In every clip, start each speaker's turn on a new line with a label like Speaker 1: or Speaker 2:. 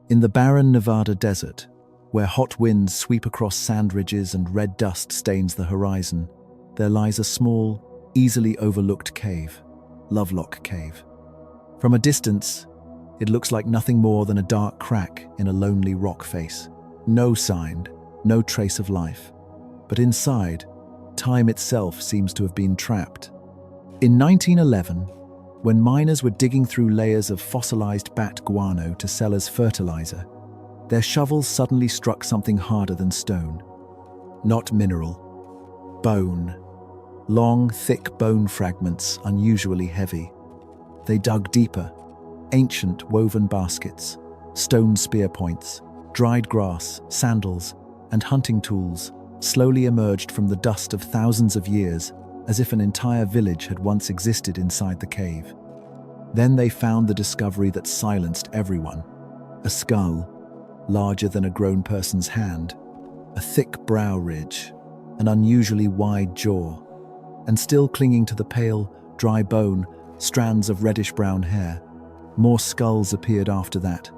Speaker 1: In the barren Nevada desert, where hot winds sweep across sand ridges and red dust stains the horizon, there lies a small, easily overlooked cave, Lovelock Cave. From a distance, it looks like nothing more than a dark crack in a lonely rock face. No sign, no trace of life. But inside, time itself seems to have been trapped. In 1911, when miners were digging through layers of fossilized bat guano to sell as fertilizer, their shovels suddenly struck something harder than stone. Not mineral. Bone. Long, thick bone fragments, unusually heavy. They dug deeper. Ancient woven baskets, stone spear points, dried grass, sandals, and hunting tools slowly emerged from the dust of thousands of years, as if an entire village had once existed inside the cave. Then they found the discovery that silenced everyone. A skull, larger than a grown person's hand, a thick brow ridge, an unusually wide jaw, and still clinging to the pale, dry bone, strands of reddish-brown hair. More skulls appeared after that,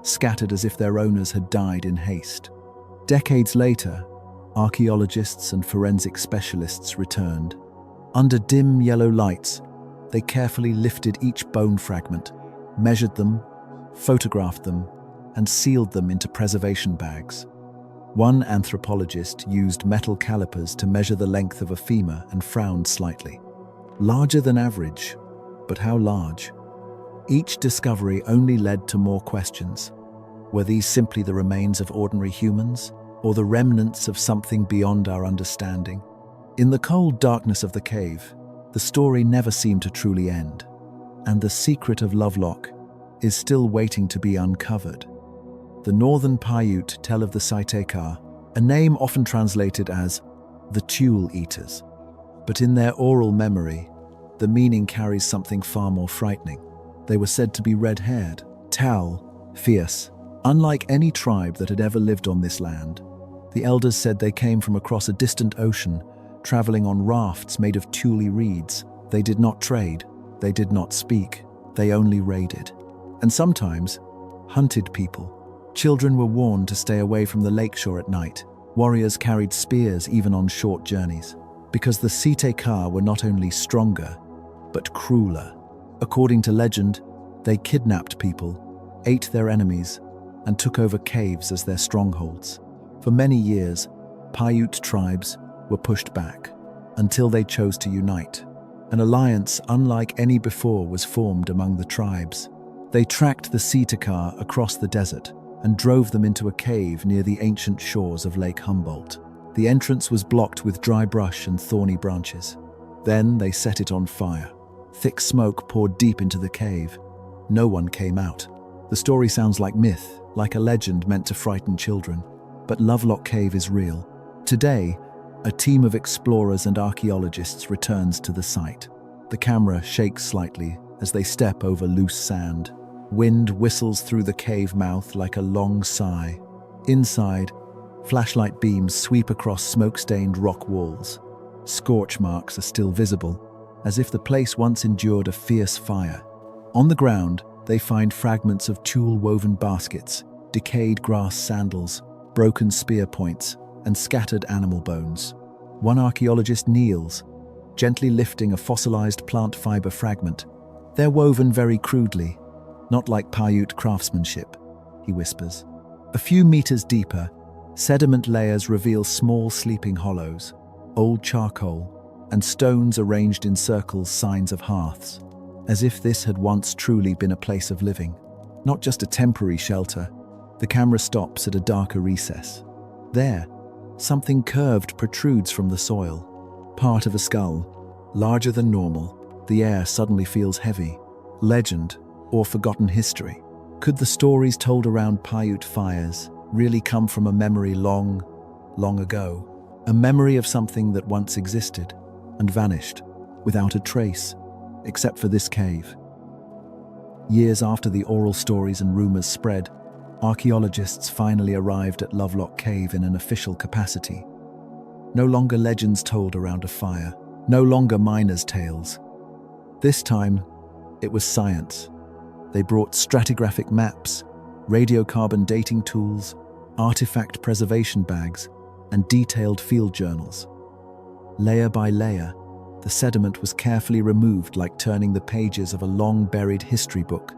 Speaker 1: scattered as if their owners had died in haste. Decades later, archaeologists and forensic specialists returned. Under dim yellow lights, they carefully lifted each bone fragment, measured them, photographed them, and sealed them into preservation bags. One anthropologist used metal calipers to measure the length of a femur and frowned slightly. Larger than average, but how large? Each discovery only led to more questions. Were these simply the remains of ordinary humans, or the remnants of something beyond our understanding? In the cold darkness of the cave, the story never seemed to truly end, and the secret of Lovelock is still waiting to be uncovered. The northern Paiute tell of the Si-Te-Cah, a name often translated as the Tule Eaters. But in their oral memory, the meaning carries something far more frightening. They were said to be red-haired, tall, fierce, unlike any tribe that had ever lived on this land. The elders said they came from across a distant ocean, traveling on rafts made of tule reeds. They did not trade, they did not speak, they only raided. And sometimes, hunted people. Children were warned to stay away from the lakeshore at night. Warriors carried spears even on short journeys, because the Si-Te-Cah were not only stronger, but crueler. According to legend, they kidnapped people, ate their enemies, and took over caves as their strongholds. For many years, Paiute tribes were pushed back, until they chose to unite. An alliance unlike any before was formed among the tribes. They tracked the Si-Te-Cah across the desert and drove them into a cave near the ancient shores of Lake Humboldt. The entrance was blocked with dry brush and thorny branches. Then they set it on fire. Thick smoke poured deep into the cave. No one came out. The story sounds like myth, like a legend meant to frighten children. But Lovelock Cave is real. Today, a team of explorers and archaeologists returns to the site. The camera shakes slightly as they step over loose sand. Wind whistles through the cave mouth like a long sigh. Inside, flashlight beams sweep across smoke-stained rock walls. Scorch marks are still visible, as if the place once endured a fierce fire. On the ground, they find fragments of tule-woven baskets, decayed grass sandals, broken spear points, and scattered animal bones. One archaeologist kneels, gently lifting a fossilized plant fiber fragment. They're woven very crudely, not like Paiute craftsmanship, he whispers. A few meters deeper, sediment layers reveal small sleeping hollows, old charcoal, and stones arranged in circles, signs of hearths, as if this had once truly been a place of living, not just a temporary shelter. The camera stops at a darker recess. There, something curved protrudes from the soil, part of a skull, larger than normal. The air suddenly feels heavy. Legend or forgotten history. Could the stories told around Paiute fires really come from a memory long, long ago? A memory of something that once existed and vanished without a trace, except for this cave. Years after the oral stories and rumors spread, archaeologists finally arrived at Lovelock Cave in an official capacity. No longer legends told around a fire, no longer miners' tales. This time, it was science. They brought stratigraphic maps, radiocarbon dating tools, artifact preservation bags, and detailed field journals. Layer by layer, the sediment was carefully removed like turning the pages of a long-buried history book.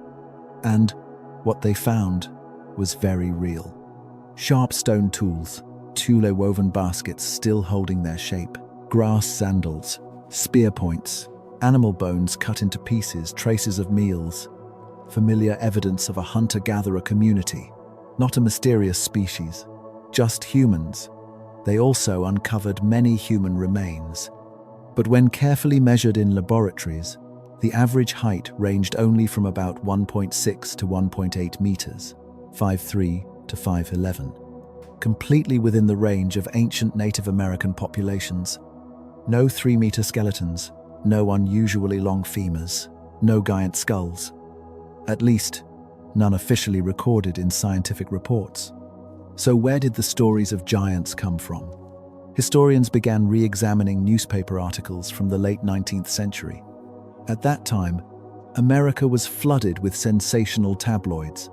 Speaker 1: And what they found was very real. Sharp stone tools, tule-woven baskets still holding their shape, grass sandals, spear points, animal bones cut into pieces, traces of meals, familiar evidence of a hunter-gatherer community, not a mysterious species, just humans. They also uncovered many human remains. But when carefully measured in laboratories, the average height ranged only from about 1.6 to 1.8 meters, 5'3" to 5'11", completely within the range of ancient Native American populations. No 3-meter skeletons, no unusually long femurs, no giant skulls. At least, none officially recorded in scientific reports. So where did the stories of giants come from? Historians began re-examining newspaper articles from the late 19th century. At that time, America was flooded with sensational tabloids.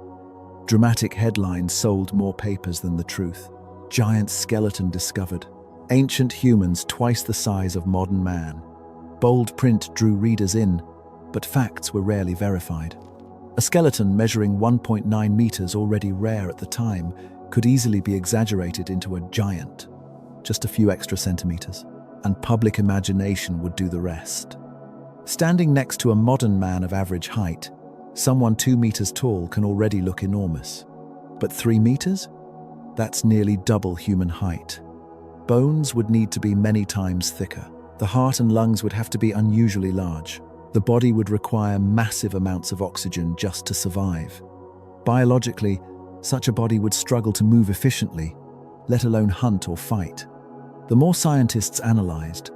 Speaker 1: Dramatic headlines sold more papers than the truth. Giant skeleton discovered. Ancient humans twice the size of modern man. Bold print drew readers in, but facts were rarely verified. A skeleton measuring 1.9 meters, already rare at the time, could easily be exaggerated into a giant. Just a few extra centimeters, and public imagination would do the rest. Standing next to a modern man of average height, someone 2 meters tall can already look enormous. But 3 meters? That's nearly double human height. Bones would need to be many times thicker. The heart and lungs would have to be unusually large. The body would require massive amounts of oxygen just to survive. Biologically, such a body would struggle to move efficiently, let alone hunt or fight. The more scientists analyzed,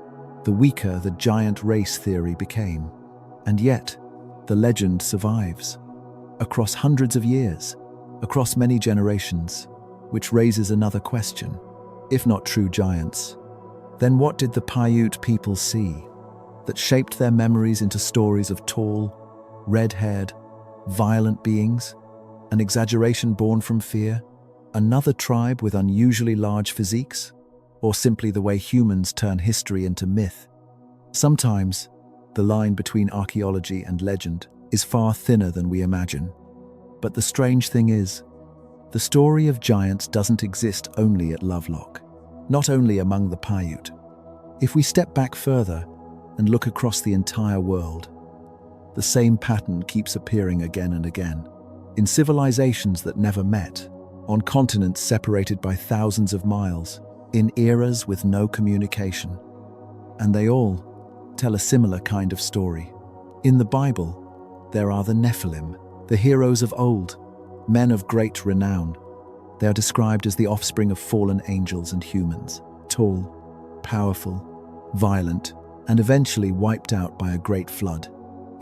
Speaker 1: the weaker the giant race theory became. And yet, the legend survives. Across hundreds of years, across many generations, which raises another question. If not true giants, then what did the Paiute people see that shaped their memories into stories of tall, red-haired, violent beings? An exaggeration born from fear? Another tribe with unusually large physiques? Or simply the way humans turn history into myth? Sometimes, the line between archaeology and legend is far thinner than we imagine. But the strange thing is, the story of giants doesn't exist only at Lovelock, not only among the Paiute. If we step back further and look across the entire world, the same pattern keeps appearing again and again, in civilizations that never met, on continents separated by thousands of miles, in eras with no communication. And they all tell a similar kind of story. In the Bible, there are the Nephilim, the heroes of old, men of great renown. They are described as the offspring of fallen angels and humans, tall, powerful, violent, and eventually wiped out by a great flood.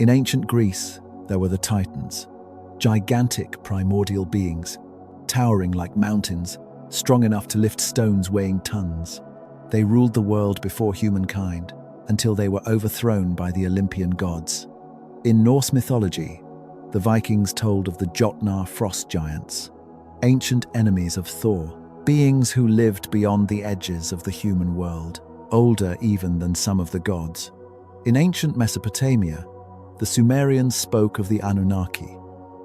Speaker 1: In ancient Greece, there were the Titans, gigantic primordial beings, towering like mountains, strong enough to lift stones weighing tons. They ruled the world before humankind, until they were overthrown by the Olympian gods. In Norse mythology, the Vikings told of the Jotnar frost giants, ancient enemies of Thor, beings who lived beyond the edges of the human world, older even than some of the gods. In ancient Mesopotamia, the Sumerians spoke of the Anunnaki,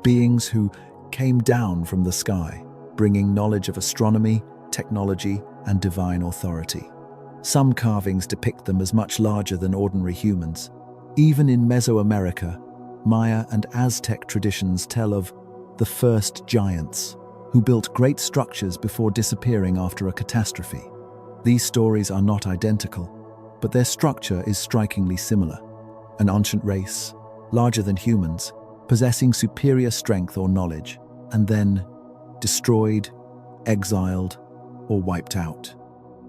Speaker 1: beings who came down from the sky, bringing knowledge of astronomy, technology, and divine authority. Some carvings depict them as much larger than ordinary humans. Even in Mesoamerica, Maya and Aztec traditions tell of the first giants, who built great structures before disappearing after a catastrophe. These stories are not identical, but their structure is strikingly similar. An ancient race, larger than humans, possessing superior strength or knowledge, and then destroyed, exiled, or wiped out.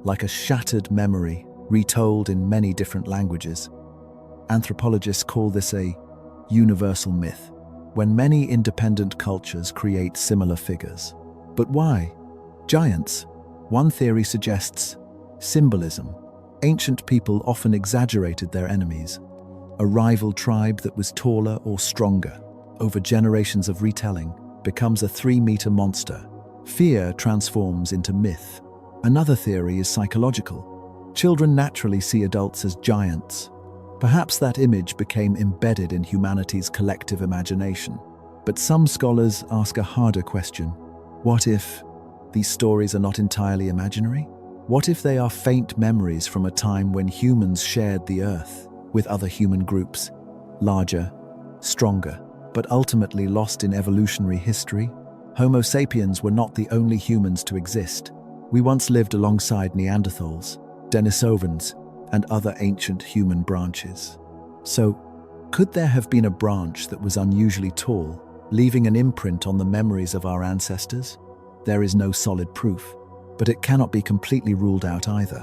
Speaker 1: Like a shattered memory, retold in many different languages. Anthropologists call this a universal myth, when many independent cultures create similar figures. But why? Giants. One theory suggests symbolism. Ancient people often exaggerated their enemies. A rival tribe that was taller or stronger. Over generations of retelling, becomes a 3-meter monster. Fear transforms into myth. Another theory is psychological. Children naturally see adults as giants. Perhaps that image became embedded in humanity's collective imagination. But some scholars ask a harder question. What if these stories are not entirely imaginary? What if they are faint memories from a time when humans shared the earth with other human groups, larger, stronger, but ultimately lost in evolutionary history? Homo sapiens were not the only humans to exist. We once lived alongside Neanderthals, Denisovans, and other ancient human branches. So, could there have been a branch that was unusually tall, leaving an imprint on the memories of our ancestors? There is no solid proof, but it cannot be completely ruled out either.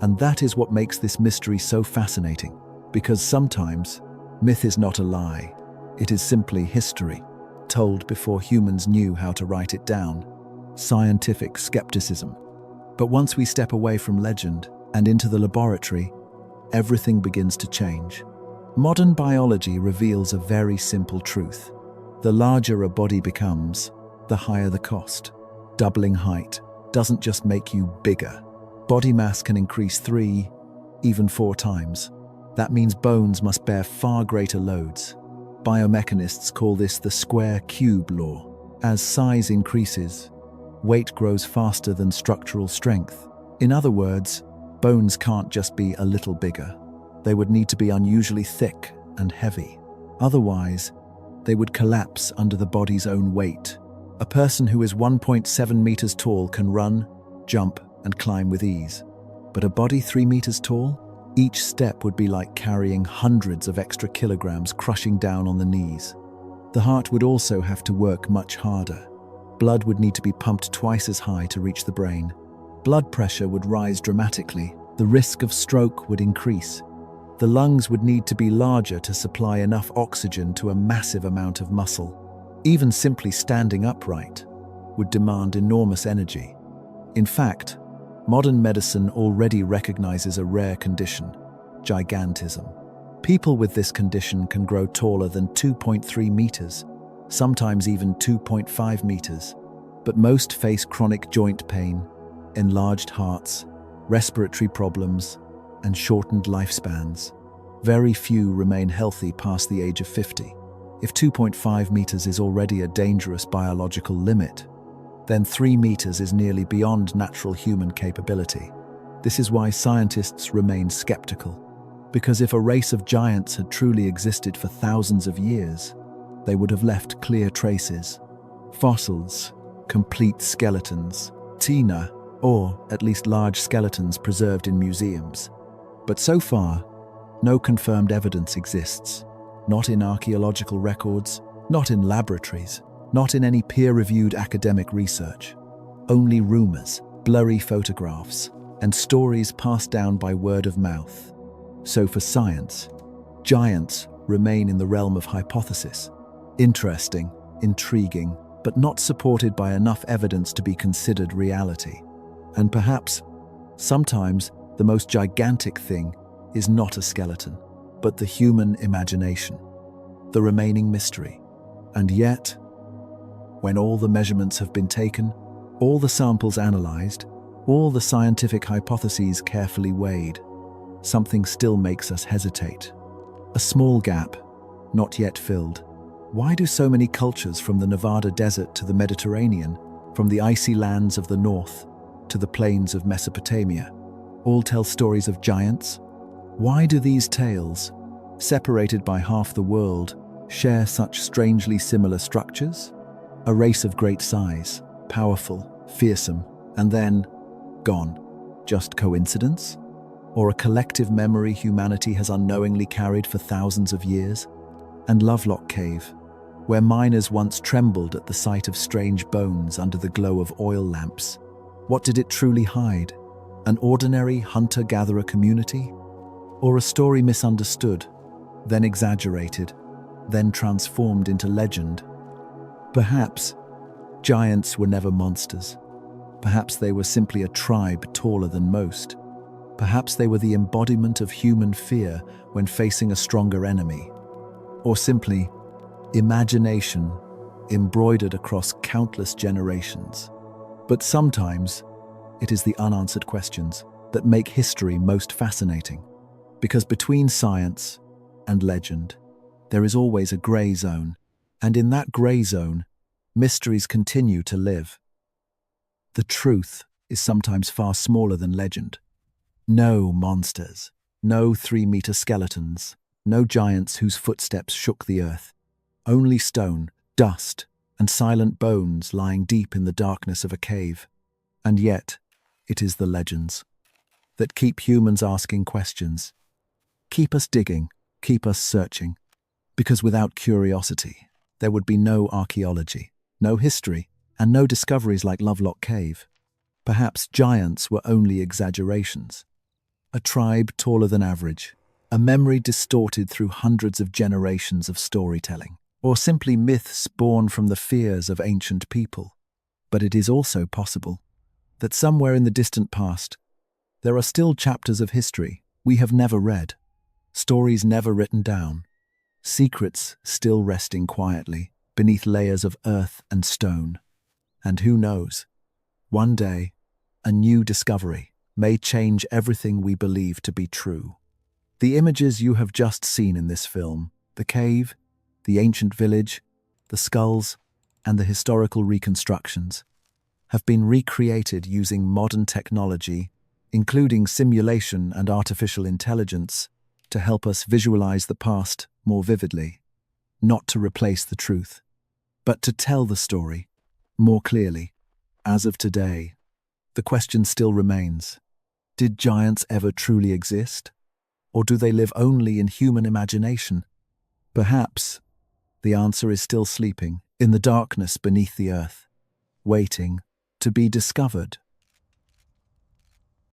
Speaker 1: And that is what makes this mystery so fascinating, because sometimes myth is not a lie. It is simply history, told before humans knew how to write it down. Scientific skepticism. But once we step away from legend and into the laboratory, everything begins to change. Modern biology reveals a very simple truth. The larger a body becomes, the higher the cost. Doubling height doesn't just make you bigger. Body mass can increase 3, even 4 times. That means bones must bear far greater loads. Biomechanists call this the square-cube law. As size increases, weight grows faster than structural strength. In other words, bones can't just be a little bigger. They would need to be unusually thick and heavy. Otherwise, they would collapse under the body's own weight. A person who is 1.7 meters tall can run, jump, and climb with ease. But a body 3 meters tall? Each step would be like carrying hundreds of extra kilograms crushing down on the knees. The heart would also have to work much harder. Blood would need to be pumped twice as high to reach the brain. Blood pressure would rise dramatically. The risk of stroke would increase. The lungs would need to be larger to supply enough oxygen to a massive amount of muscle. Even simply standing upright would demand enormous energy. In fact, modern medicine already recognizes a rare condition, gigantism. People with this condition can grow taller than 2.3 meters, sometimes even 2.5 meters, but most face chronic joint pain, enlarged hearts, respiratory problems, and shortened lifespans. Very few remain healthy past the age of 50. If 2.5 meters is already a dangerous biological limit, then 3 meters is nearly beyond natural human capability. This is why scientists remain skeptical, because if a race of giants had truly existed for thousands of years, they would have left clear traces. Fossils, complete skeletons, tina, or at least large skeletons preserved in museums. But so far, no confirmed evidence exists. Not in archaeological records, not in laboratories, not in any peer-reviewed academic research. Only rumors, blurry photographs, and stories passed down by word of mouth. So for science, giants remain in the realm of hypothesis. Interesting, intriguing, but not supported by enough evidence to be considered reality. And perhaps, sometimes, the most gigantic thing is not a skeleton, but the human imagination, the remaining mystery. And yet, when all the measurements have been taken, all the samples analyzed, all the scientific hypotheses carefully weighed, something still makes us hesitate. A small gap, not yet filled. Why do so many cultures from the Nevada desert to the Mediterranean, from the icy lands of the north to the plains of Mesopotamia, all tell stories of giants? Why do these tales, separated by half the world, share such strangely similar structures? A race of great size, powerful, fearsome, and then gone. Just coincidence? Or a collective memory humanity has unknowingly carried for thousands of years? And Lovelock Cave, where miners once trembled at the sight of strange bones under the glow of oil lamps. What did it truly hide? An ordinary hunter-gatherer community? Or a story misunderstood, then exaggerated, then transformed into legend? Perhaps giants were never monsters. Perhaps they were simply a tribe taller than most. Perhaps they were the embodiment of human fear when facing a stronger enemy. Or simply, imagination embroidered across countless generations. But sometimes, it is the unanswered questions that make history most fascinating. Because between science and legend, there is always a grey zone, and in that grey zone, mysteries continue to live. The truth is sometimes far smaller than legend. No monsters, no 3-meter skeletons, no giants whose footsteps shook the earth. Only stone, dust, and silent bones lying deep in the darkness of a cave. And yet, it is the legends that keep humans asking questions. Keep us digging, keep us searching. Because without curiosity, there would be no archaeology, no history, and no discoveries like Lovelock Cave. Perhaps giants were only exaggerations. A tribe taller than average, a memory distorted through hundreds of generations of storytelling, or simply myths born from the fears of ancient people. But it is also possible that somewhere in the distant past, there are still chapters of history we have never read, stories never written down, secrets still resting quietly beneath layers of earth and stone. And who knows, one day, a new discovery may change everything we believe to be true. The images you have just seen in this film, the cave, the ancient village, the skulls, and the historical reconstructions, have been recreated using modern technology, including simulation and artificial intelligence, to help us visualize the past more vividly, not to replace the truth, but to tell the story more clearly. As of today, the question still remains: did giants ever truly exist? Or do they live only in human imagination? Perhaps the answer is still sleeping in the darkness beneath the earth, waiting to be discovered.